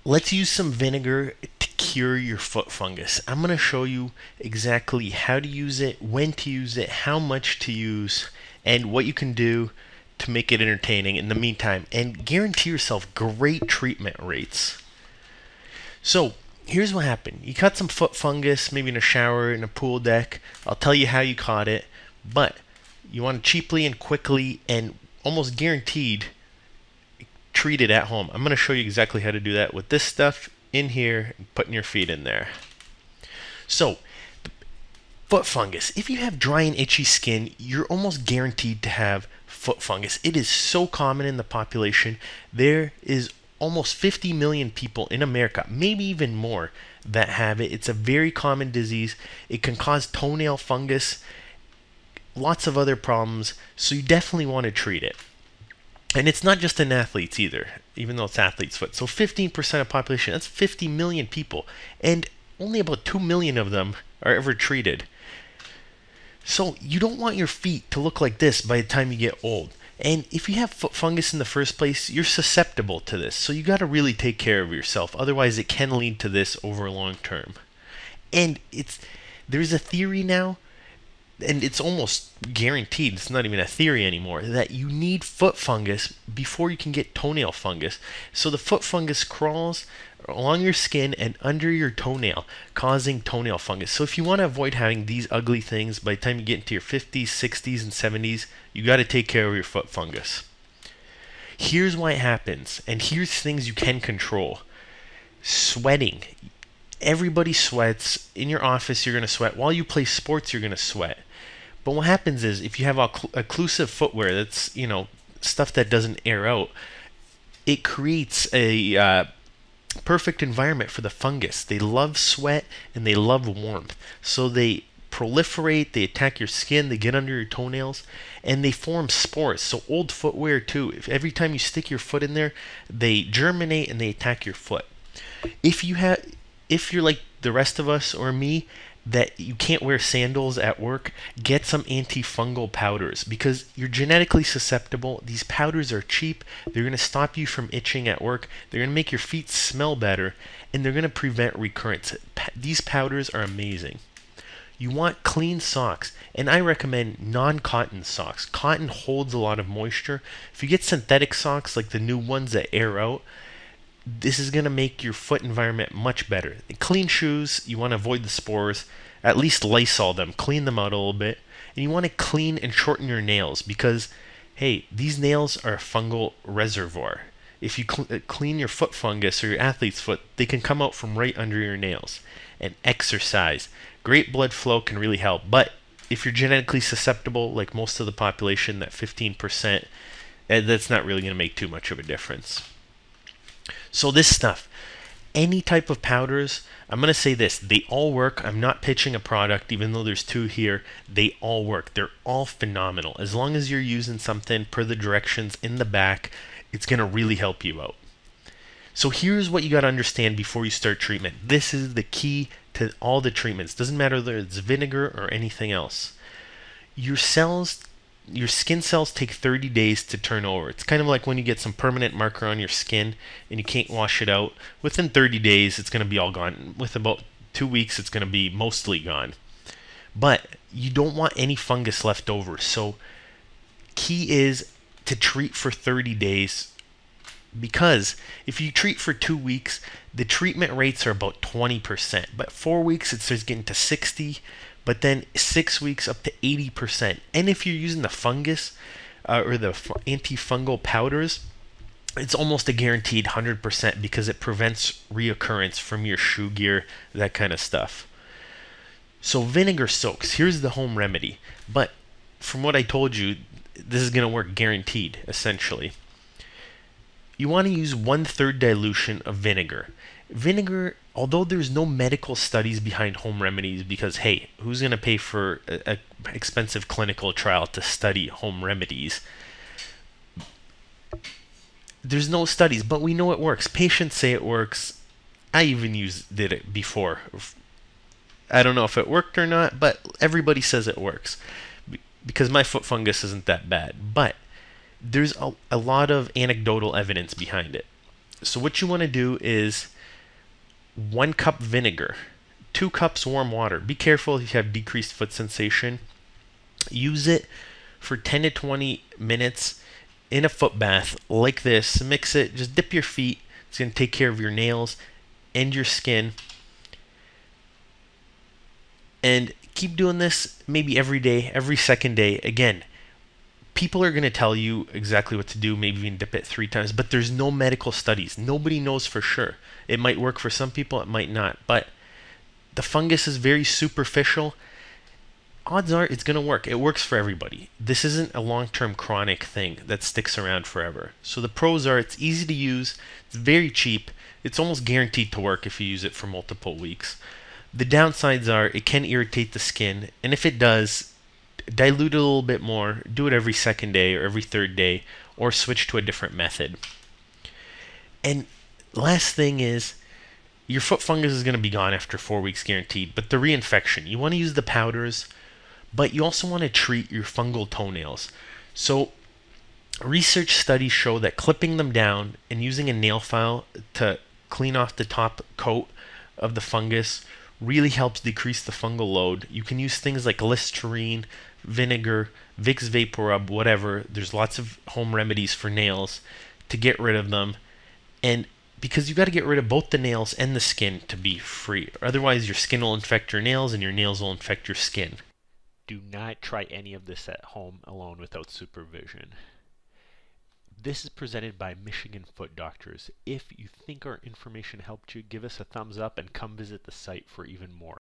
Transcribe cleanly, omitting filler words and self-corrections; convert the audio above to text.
Let's use some vinegar to cure your foot fungus. I'm going to show you exactly how to use it, when to use it, how much to use, and what you can do to make it entertaining in the meantime, and guarantee yourself great treatment rates. So here's what happened. You caught some foot fungus, maybe in a shower, in a pool deck. I'll tell you how you caught it, but you want to cheaply and quickly and almost guaranteed treat it at home. I'm going to show you exactly how to do that with this stuff in here and putting your feet in there. So, foot fungus. If you have dry and itchy skin, you're almost guaranteed to have foot fungus. It is so common in the population. There is almost 50 million people in America, maybe even more, that have it. It's a very common disease. It can cause toenail fungus, lots of other problems, so you definitely want to treat it. And it's not just in athletes either, even though it's athlete's foot. So 15% of population, that's 50 million people. And only about 2 million of them are ever treated. So you don't want your feet to look like this by the time you get old. And if you have foot fungus in the first place, you're susceptible to this. So you got to really take care of yourself. Otherwise, it can lead to this over long term. And there's a theory now, and it's almost guaranteed, it's not even a theory anymore, that you need foot fungus before you can get toenail fungus. So the foot fungus crawls along your skin and under your toenail, causing toenail fungus. So if you want to avoid having these ugly things by the time you get into your 50s, 60s, and 70s, you got to take care of your foot fungus. Here's why it happens, and here's things you can control. Sweating. Everybody sweats. In your office, you're going to sweat. While you play sports, you're going to sweat. But what happens is, if you have occlusive footwear, that's, stuff that doesn't air out, it creates a perfect environment for the fungus. They love sweat and they love warmth. So they proliferate, they attack your skin, they get under your toenails, and they form spores. So old footwear too, every time you stick your foot in there, they germinate and they attack your foot. If you're like the rest of us or me, that you can't wear sandals at work, get some antifungal powders because you're genetically susceptible. These powders are cheap. They're going to stop you from itching at work. They're going to make your feet smell better, and they're going to prevent recurrence. These powders are amazing. You want clean socks, and I recommend non-cotton socks. Cotton holds a lot of moisture. If you get synthetic socks like the new ones that air out, this is going to make your foot environment much better. Clean shoes, you want to avoid the spores. At least Lysol them, clean them out a little bit. And you want to clean and shorten your nails because, hey, these nails are a fungal reservoir. If you clean your foot fungus or your athlete's foot, they can come out from right under your nails. And exercise. Great blood flow can really help. But if you're genetically susceptible, like most of the population, that 15%, that's not really going to make too much of a difference. So this stuff, any type of powders, I'm going to say this, they all work. I'm not pitching a product, even though there's two here. They all work. They're all phenomenal. As long as you're using something per the directions in the back, it's going to really help you out. So here's what you got to understand before you start treatment. This is the key to all the treatments. Doesn't matter whether it's vinegar or anything else. Your skin cells take 30 days to turn over. It's kind of like when you get some permanent marker on your skin and you can't wash it out. Within 30 days, it's going to be all gone. With about 2 weeks, it's going to be mostly gone. But you don't want any fungus left over. So key is to treat for 30 days because if you treat for 2 weeks, the treatment rates are about 20%. But 4 weeks, it starts getting to 60%. But then 6 weeks up to 80%. And if you're using the fungus or the antifungal powders, it's almost a guaranteed 100% because it prevents reoccurrence from your shoe gear, that kind of stuff. So vinegar soaks, here's the home remedy. But from what I told you, this is going to work guaranteed, essentially. You want to use 1/3 dilution of vinegar. Vinegar, although there's no medical studies behind home remedies because, hey, who's going to pay for an expensive clinical trial to study home remedies? There's no studies, but we know it works. Patients say it works. I even did it before. I don't know if it worked or not, but everybody says it works because my foot fungus isn't that bad. But there's a lot of anecdotal evidence behind it. So what you want to do is 1 cup vinegar, 2 cups warm water. Be careful if you have decreased foot sensation. Use it for 10 to 20 minutes in a foot bath like this. Mix it, just dip your feet. It's going to take care of your nails and your skin. And keep doing this maybe every day, every second day. Again, people are going to tell you exactly what to do, maybe even dip it 3 times, but there's no medical studies. Nobody knows for sure. It might work for some people, it might not. But the fungus is very superficial. Odds are it's going to work. It works for everybody. This isn't a long-term chronic thing that sticks around forever. So the pros are it's easy to use, it's very cheap, it's almost guaranteed to work if you use it for multiple weeks. The downsides are it can irritate the skin, and if it does, dilute it a little bit more, do it every second day or every third day, or switch to a different method. And last thing is, your foot fungus is going to be gone after 4 weeks guaranteed, but the reinfection, you want to use the powders, but you also want to treat your fungal toenails. So research studies show that clipping them down and using a nail file to clean off the top coat of the fungus really helps decrease the fungal load. You can use things like Listerine, vinegar, Vicks VapoRub, whatever. There's lots of home remedies for nails to get rid of them. And because you got to get rid of both the nails and the skin to be free. Otherwise, your skin will infect your nails and your nails will infect your skin. Do not try any of this at home alone without supervision. This is presented by Michigan Foot Doctors. If you think our information helped you, give us a thumbs up and come visit the site for even more.